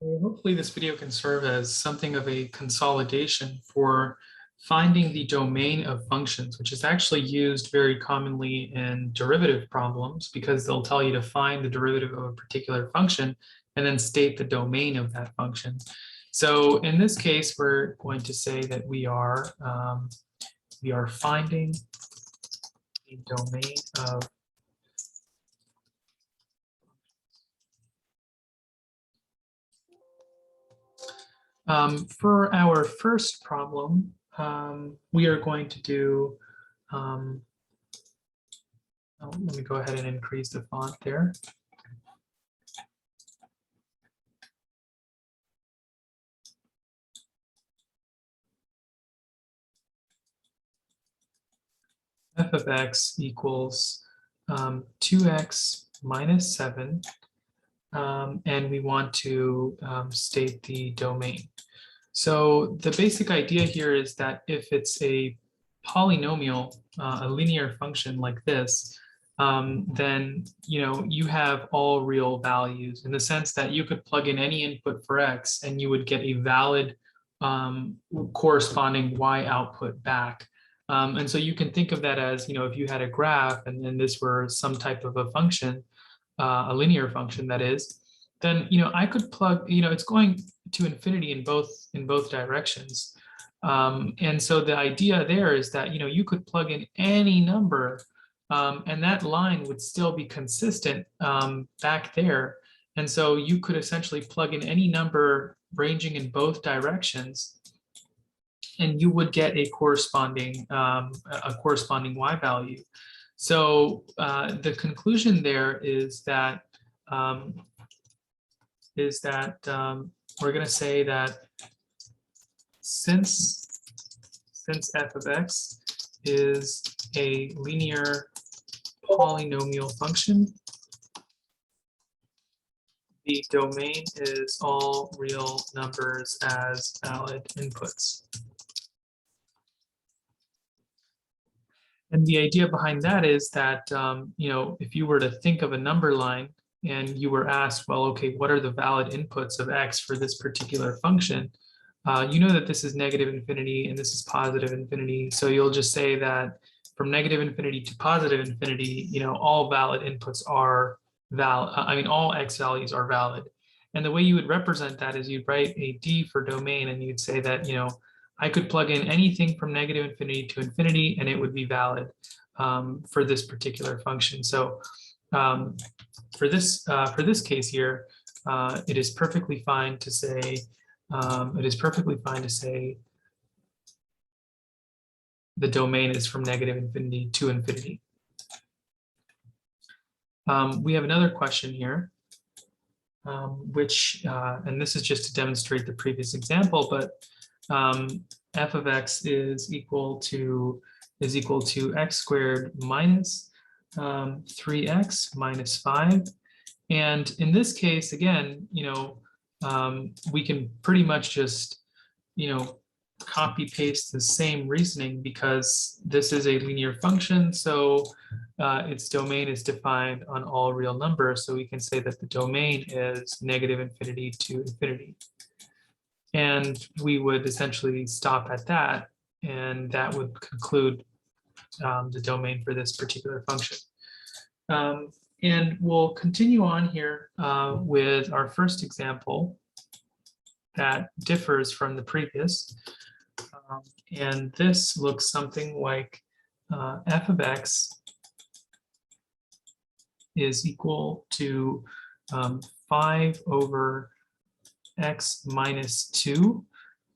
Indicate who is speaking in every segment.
Speaker 1: Well, hopefully this video can serve as something of a consolidation for finding the domain of functions, which is actually used very commonly in derivative problems because they'll tell you to find the derivative of a particular function and then state the domain of that function. So in this case, we're going to say that we are finding the domain of for our first problem, we are going to do, let me go ahead and increase the font there. F of x equals 2x minus 7, and we want to state the domain. So the basic idea here is that if it's a polynomial, a linear function like this, then you have all real values in the sense that you could plug in any input for x and you would get a valid corresponding y output back. And so you can think of that as, if you had a graph and then this were some type of a function, a linear function that is, then I could plug, it's going to infinity in both directions. And so the idea there is that you could plug in any number and that line would still be consistent back there. And so you could essentially plug in any number ranging in both directions, and you would get a corresponding y value. So the conclusion there is that we're going to say that since f of x is a linear polynomial function, the domain is all real numbers as valid inputs. And the idea behind that is that, if you were to think of a number line and you were asked, well, okay, what are the valid inputs of x for this particular function? You know that this is negative infinity and this is positive infinity. So you'll just say that from negative infinity to positive infinity, all valid inputs are valid. All x values are valid. And the way you would represent that is you'd write a D for domain and you'd say that, I could plug in anything from negative infinity to infinity and it would be valid for this particular function. So for this case here, it is perfectly fine to say the domain is from negative infinity to infinity. We have another question here, which, and this is just to demonstrate the previous example, but f of x is equal to x squared minus 3x minus 5. And in this case, again, we can pretty much just, copy paste the same reasoning because this is a linear function. So its domain is defined on all real numbers. So we can say that the domain is negative infinity to infinity. And we would essentially stop at that, and that would conclude the domain for this particular function. And we'll continue on here with our first example that differs from the previous. And this looks something like f of x is equal to 5 over x minus 2,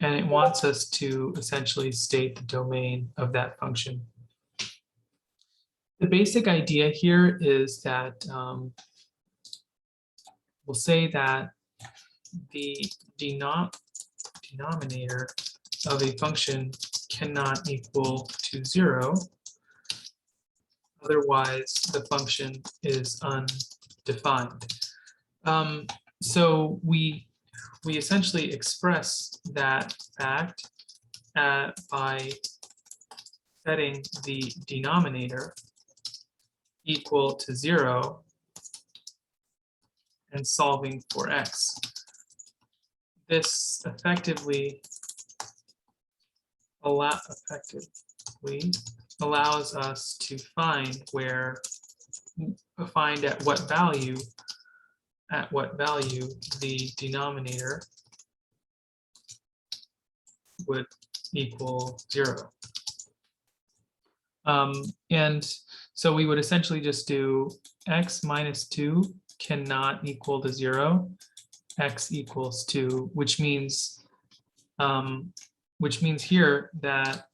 Speaker 1: and it wants us to essentially state the domain of that function. The basic idea here is that we'll say that the denominator of a function cannot equal to 0, otherwise the function is undefined. So we essentially express that fact by setting the denominator equal to 0 and solving for x. this effectively allows us to find at what value the denominator would equal 0. And so we would essentially just do x minus 2 cannot equal to 0, x equals 2, which means here that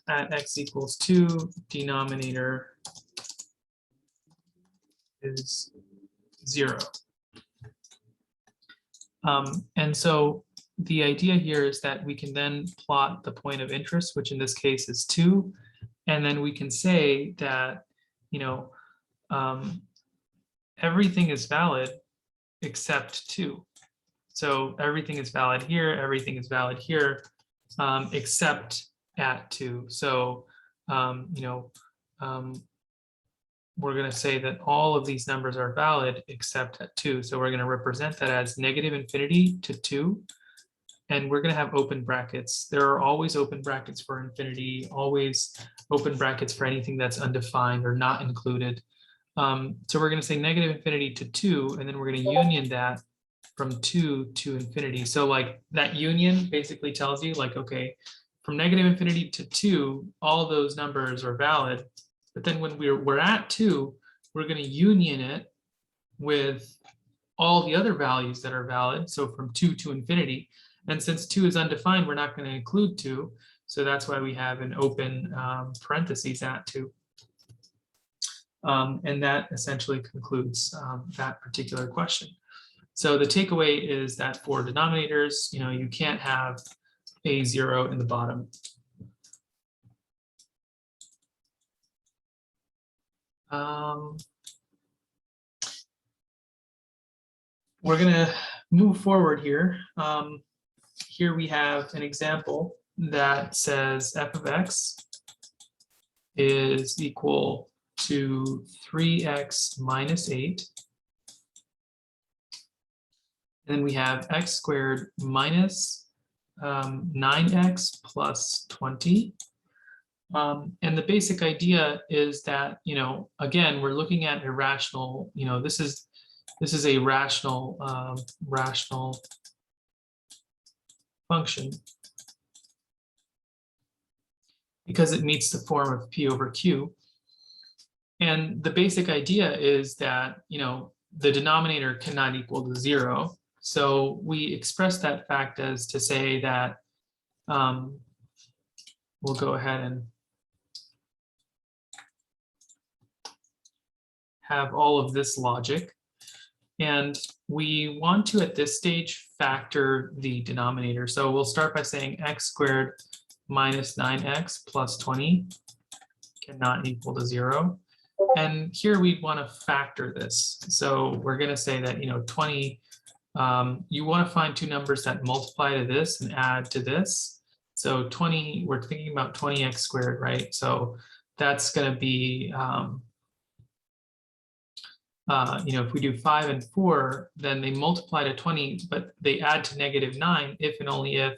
Speaker 1: at x equals 2, denominator is 0. And so the idea here is that we can then plot the point of interest, which in this case is 2, and then we can say that, you know, everything is valid except 2. So everything is valid here, everything is valid here, except at 2. So, we're going to say that all of these numbers are valid except at 2. So we're going to represent that as negative infinity to 2. And we're going to have open brackets. There are always open brackets for infinity, always open brackets for anything that's undefined or not included. So we're going to say negative infinity to 2, and then we're going to union that from 2 to infinity. So like that union basically tells you like, okay, from negative infinity to 2, all those numbers are valid. But then when we're at 2, we're going to union it with all the other values that are valid. So from 2 to infinity. And since 2 is undefined, we're not going to include 2. So that's why we have an open parentheses at 2. And that essentially concludes that particular question. So the takeaway is that for denominators, you can't have a 0 in the bottom. We're going to move forward here. Here we have an example that says f of x is equal to 3x minus 8. And then we have x squared minus 9x plus 20. And the basic idea is that, again, we're looking at a rational, this is a rational function because it meets the form of P over Q. And the basic idea is that, the denominator cannot equal to 0. So we express that fact as to say that we'll go ahead and have all of this logic. And we want to, at this stage, factor the denominator. So we'll start by saying x squared minus 9x plus 20 cannot equal to 0. And here we want to factor this. So we're going to say that, 20, you want to find two numbers that multiply to this and add to this. So 20, we're thinking about 20x squared, right? So that's going to be, if we do 5 and 4, then they multiply to 20, but they add to -9 if and only if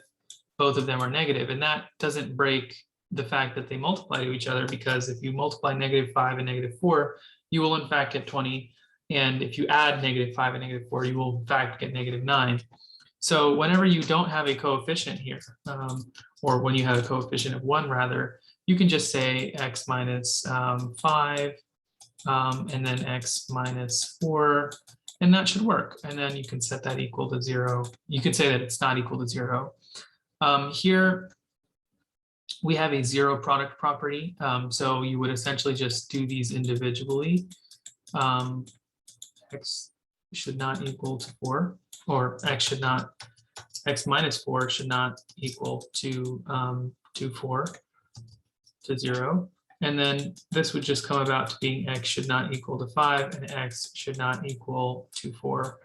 Speaker 1: both of them are negative. And that doesn't break the fact that they multiply to each other, because if you multiply -5 and -4, you will in fact get 20. And if you add -5 and -4, you will in fact get -9. So whenever you don't have a coefficient here, or when you have a coefficient of 1 rather, you can just say x minus 5, and then x minus 4, and that should work. And then you can set that equal to 0. You could say that it's not equal to 0. Here we have a zero product property. So you would essentially just do these individually. X should not equal to 4, or x minus 4 should not equal to 4 to 0. And then this would just come about to being x should not equal to 5 and x should not equal to 4.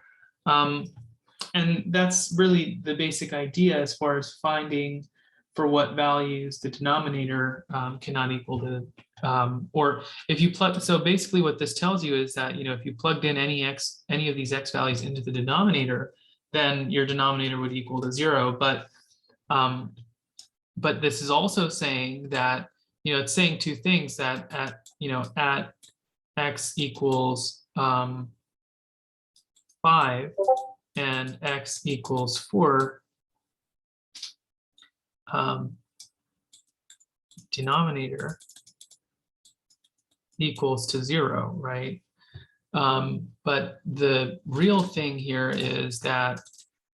Speaker 1: And that's really the basic idea as far as finding for what values the denominator cannot equal to Or if you plug, so basically what this tells you is that, if you plugged in any of these x values into the denominator, then your denominator would equal to 0. But this is also saying that, it's saying two things, that at x equals 5 and x equals 4, denominator equals to 0, right? But the real thing here is that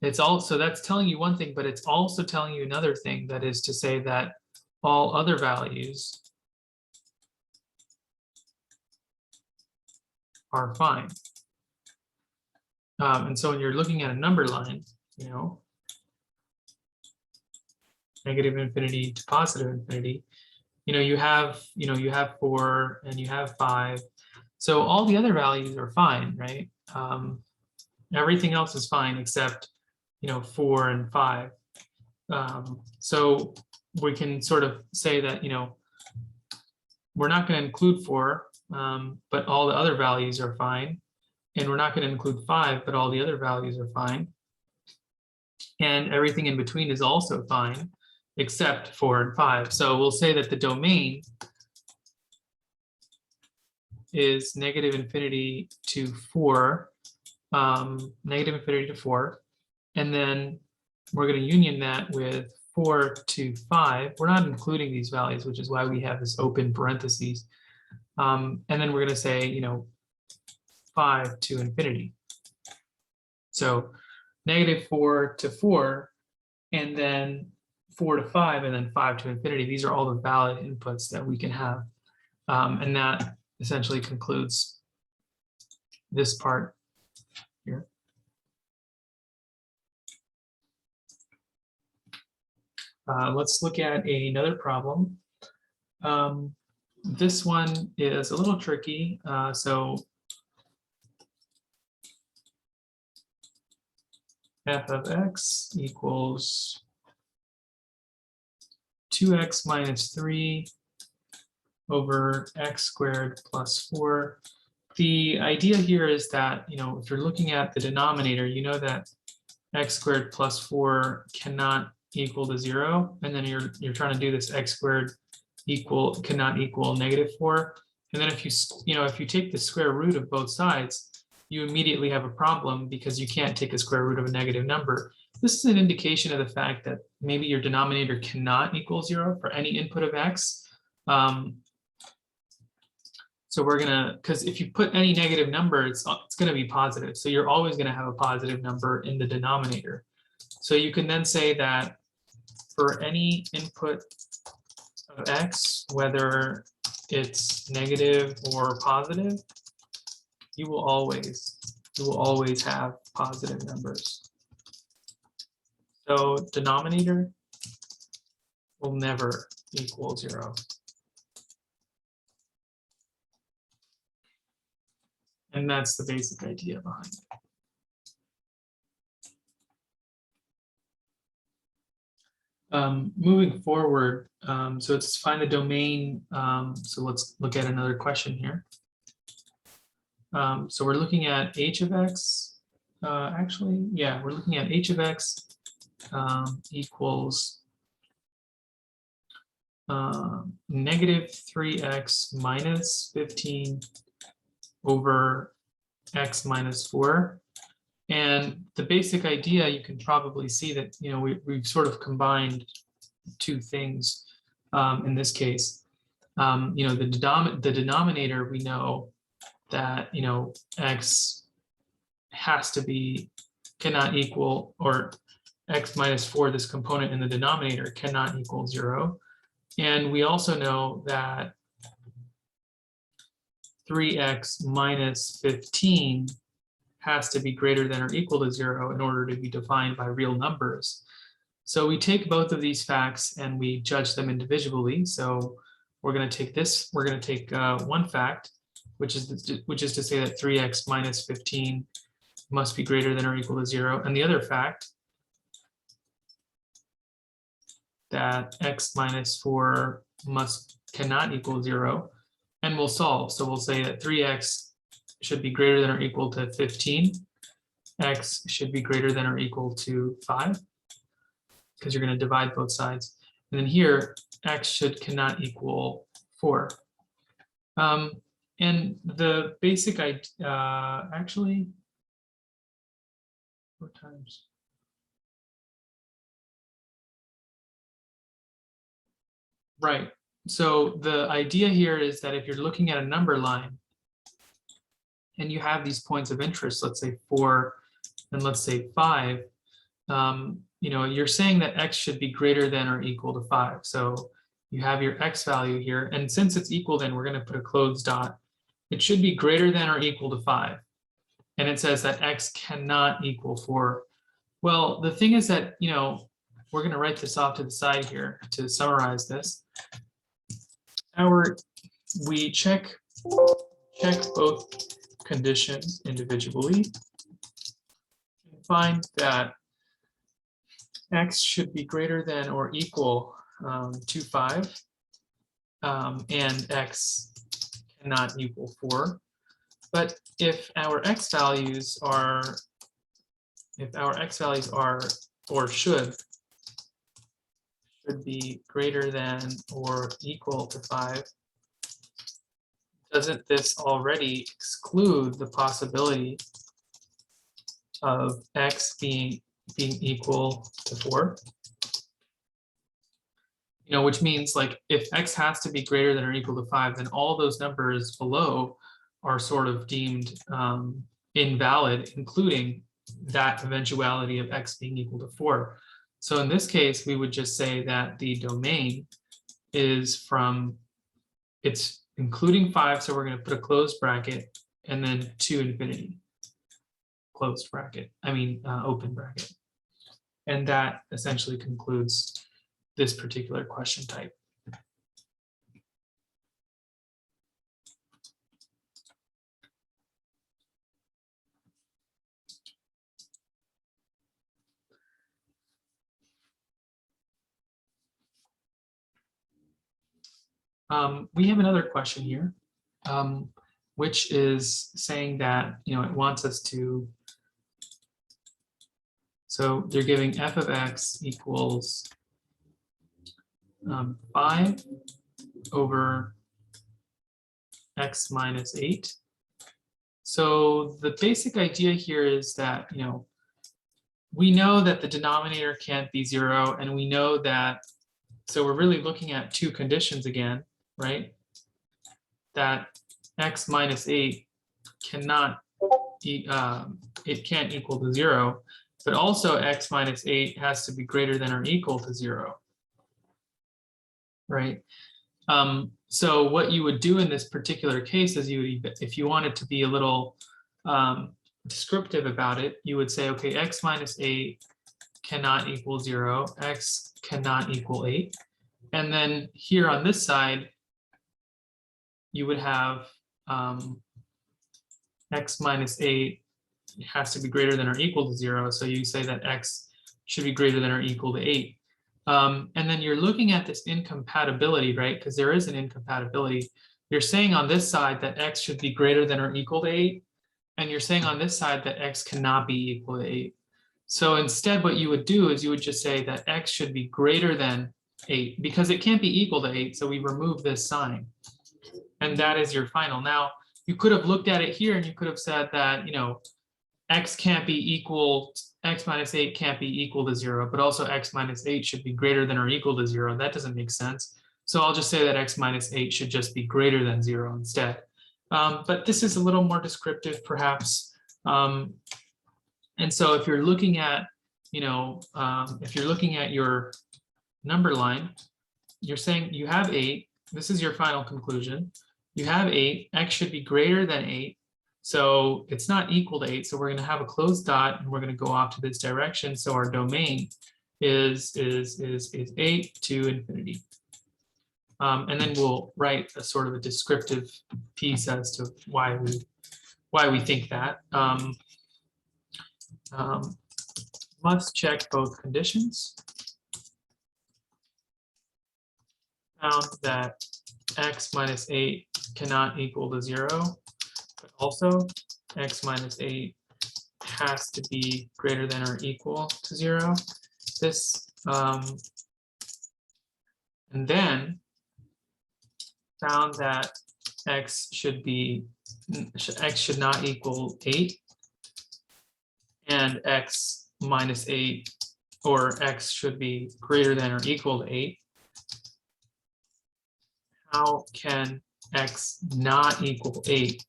Speaker 1: it's also, that's telling you one thing, but it's also telling you another thing, that is to say that all other values are fine. And so when you're looking at a number line, negative infinity to positive infinity, you have 4 and you have 5. So all the other values are fine, right? Everything else is fine except 4 and 5. So we can sort of say that we're not going to include 4, but all the other values are fine, and we're not going to include 5, but all the other values are fine, and everything in between is also fine except 4 and 5. So we'll say that the domain is negative infinity to 4, negative infinity to 4, and then we're going to union that with 4 to 5. We're not including these values, which is why we have this open parentheses. And then we're going to say, 5 to infinity. So negative 4 to 4, and then 4 to 5, and then 5 to infinity. These are all the valid inputs that we can have. And that essentially concludes this part here. Let's look at another problem. This one is a little tricky. So f of x equals 2x minus 3 over x squared plus 4. The idea here is that, if you're looking at the denominator, you know that x squared plus 4 cannot equal to 0. And then you're trying to do this x squared cannot equal negative 4. And then if you take the square root of both sides, you immediately have a problem because you can't take a square root of a negative number. This is an indication of the fact that maybe your denominator cannot equal 0 for any input of x. So we're gonna, because if you put any negative number, it's gonna be positive. So you're always gonna have a positive number in the denominator. So you can then say that for any input of x, whether it's negative or positive, you will always have positive numbers. So denominator will never equal 0. And that's the basic idea behind it. Moving forward, so it's find the domain. So let's look at another question here. So we're looking at h of x. Actually, yeah, we're looking at h of x equals negative 3x minus 15 over x minus 4. And the basic idea, you can probably see that, we've sort of combined two things in this case. The denominator, we know that, x has to be, cannot equal, or x minus 4, this component in the denominator, cannot equal 0. And we also know that 3x minus 15 has to be greater than or equal to 0 in order to be defined by real numbers. So we take both of these facts and we judge them individually. So we're going to take this, we're going to take one fact, which is to say that 3x minus 15 must be greater than or equal to 0. And the other fact, that x minus 4 cannot equal 0. and we'll solve. So we'll say that 3x should be greater than or equal to 15. X should be greater than or equal to 5, because you're going to divide both sides. And then here, x cannot equal 4. And the basic idea, actually, 4 times. Right. So the idea here is that if you're looking at a number line and you have these points of interest, let's say 4 and let's say 5, you know, you're saying that x should be greater than or equal to 5. So you have your x value here, and since it's equal, then we're going to put a closed dot. It should be greater than or equal to 5. And it says that x cannot equal 4. Well, the thing is that, you know, we're going to write this off to the side here to summarize this. We check both conditions individually and find that x should be greater than or equal to 5, and x cannot equal 4. But if our x values are or should be greater than or equal to 5, doesn't this already exclude the possibility of x being equal to 4? You know, which means like if x has to be greater than or equal to 5, then all those numbers below are sort of deemed invalid, including that eventuality of x being equal to 4. So in this case, we would just say that the domain is from, it's including 5, so we're going to put a closed bracket, and then to infinity, closed bracket, open bracket. And that essentially concludes this particular question type. We have another question here, which is saying that, you know, it wants us to, so they're giving f of x equals 5 over x minus 8. So the basic idea here is that, you know, we know that the denominator can't be 0, and we know that, so we're really looking at two conditions again, right? That x minus 8 cannot, it can't equal to 0, but also x minus 8 has to be greater than or equal to 0, right? So what you would do in this particular case is you would, if you wanted to be a little descriptive about it, you would say, okay, x minus 8 cannot equal 0, x cannot equal 8. And then here on this side, you would have x minus 8 has to be greater than or equal to 0. So you say that x should be greater than or equal to 8. And then you're looking at this incompatibility, right? Because there is an incompatibility. You're saying on this side that x should be greater than or equal to 8. And you're saying on this side that x cannot be equal to 8. So instead, what you would do is you would just say that x should be greater than 8, because it can't be equal to 8. So we remove this sign. And that is your final. Now, you could have looked at it here and you could have said that, you know, x can't be equal, x minus 8 can't be equal to 0, but also x minus 8 should be greater than or equal to 0. That doesn't make sense. So I'll just say that x minus 8 should just be greater than 0 instead. But this is a little more descriptive, perhaps. And so if you're looking at, you know, if you're looking at your number line, you're saying you have 8. This is your final conclusion. You have 8, x should be greater than 8. So it's not equal to 8. So we're going to have a closed dot and we're going to go off to this direction. So our domain is 8 to infinity. And then we'll write a sort of a descriptive piece as to why we think that. Must check both conditions. Found that x minus 8 cannot equal to 0, but also x minus 8 has to be greater than or equal to 0. This and then found that x should not equal 8, and x minus 8, or x should be greater than or equal to 8. How can x not equal 8,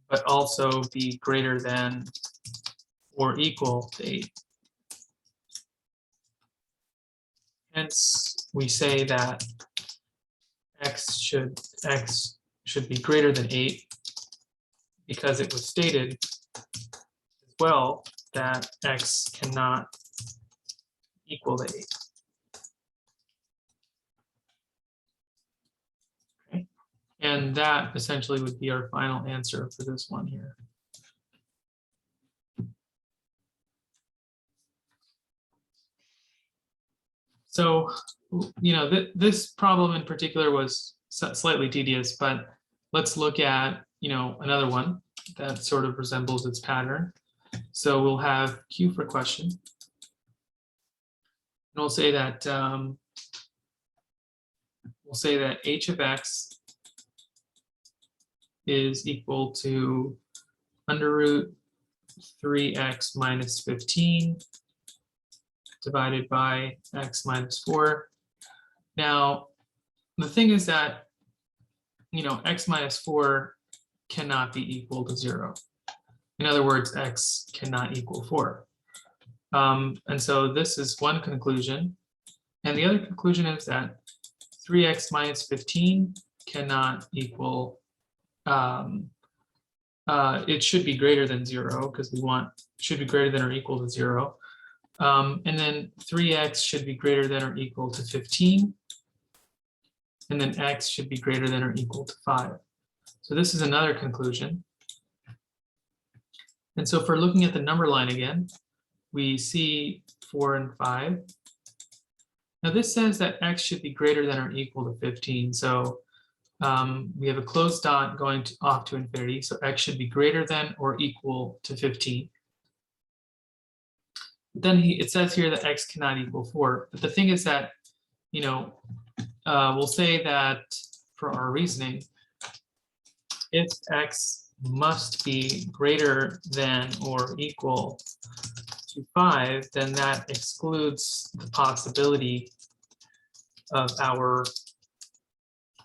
Speaker 1: but also be greater than or equal to 8? Hence, we say that x should be greater than 8, because it was stated as well that x cannot equal to 8. Okay. And that essentially would be our final answer for this one here. So, this problem in particular was slightly tedious, but let's look at, another one that sort of resembles its pattern. So we'll have Q for question. And we'll say that h of x is equal to under root 3x minus 15 divided by x minus 4. Now, the thing is that, x minus 4 cannot be equal to 0. In other words, x cannot equal 4. And so this is one conclusion. And the other conclusion is that 3x minus 15 cannot equal, it should be greater than 0, because we want, should be greater than or equal to 0. And then 3x should be greater than or equal to 15. And then x should be greater than or equal to 5. So this is another conclusion. And so if we're looking at the number line again, we see 4 and 5. Now this says that x should be greater than or equal to 15. So we have a closed dot going off to infinity. So x should be greater than or equal to 15. Then it says here that x cannot equal 4. But the thing is that, we'll say that for our reasoning, if x must be greater than or equal to 5, then that excludes the possibility of our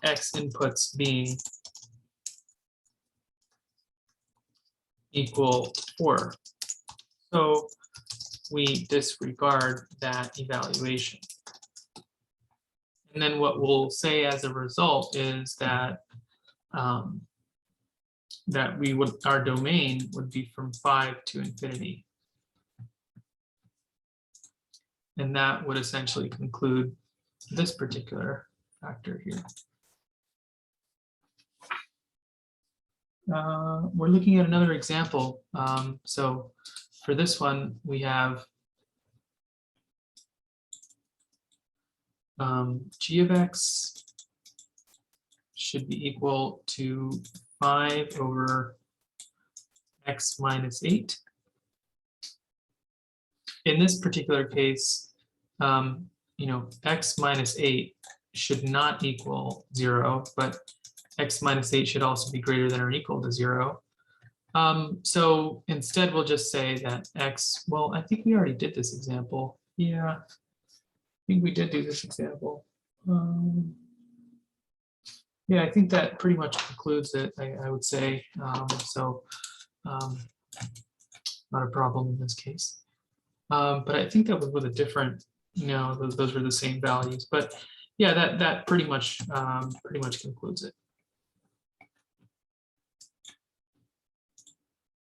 Speaker 1: x inputs being equal to 4. So we disregard that evaluation. And then what we'll say as a result is that our domain would be from 5 to infinity. And that would essentially conclude this particular factor here. We're looking at another example. So for this one, we have g of x should be equal to 5 over x minus 8. In this particular case, x minus 8 should not equal 0, but x minus 8 should also be greater than or equal to 0. So instead, we'll just say that x, well, I think we already did this example. Yeah, I think we did do this example. Yeah, I think that pretty much concludes it, I would say. Not a problem in this case. But I think that was with a different, those were the same values. But yeah, that pretty much concludes it.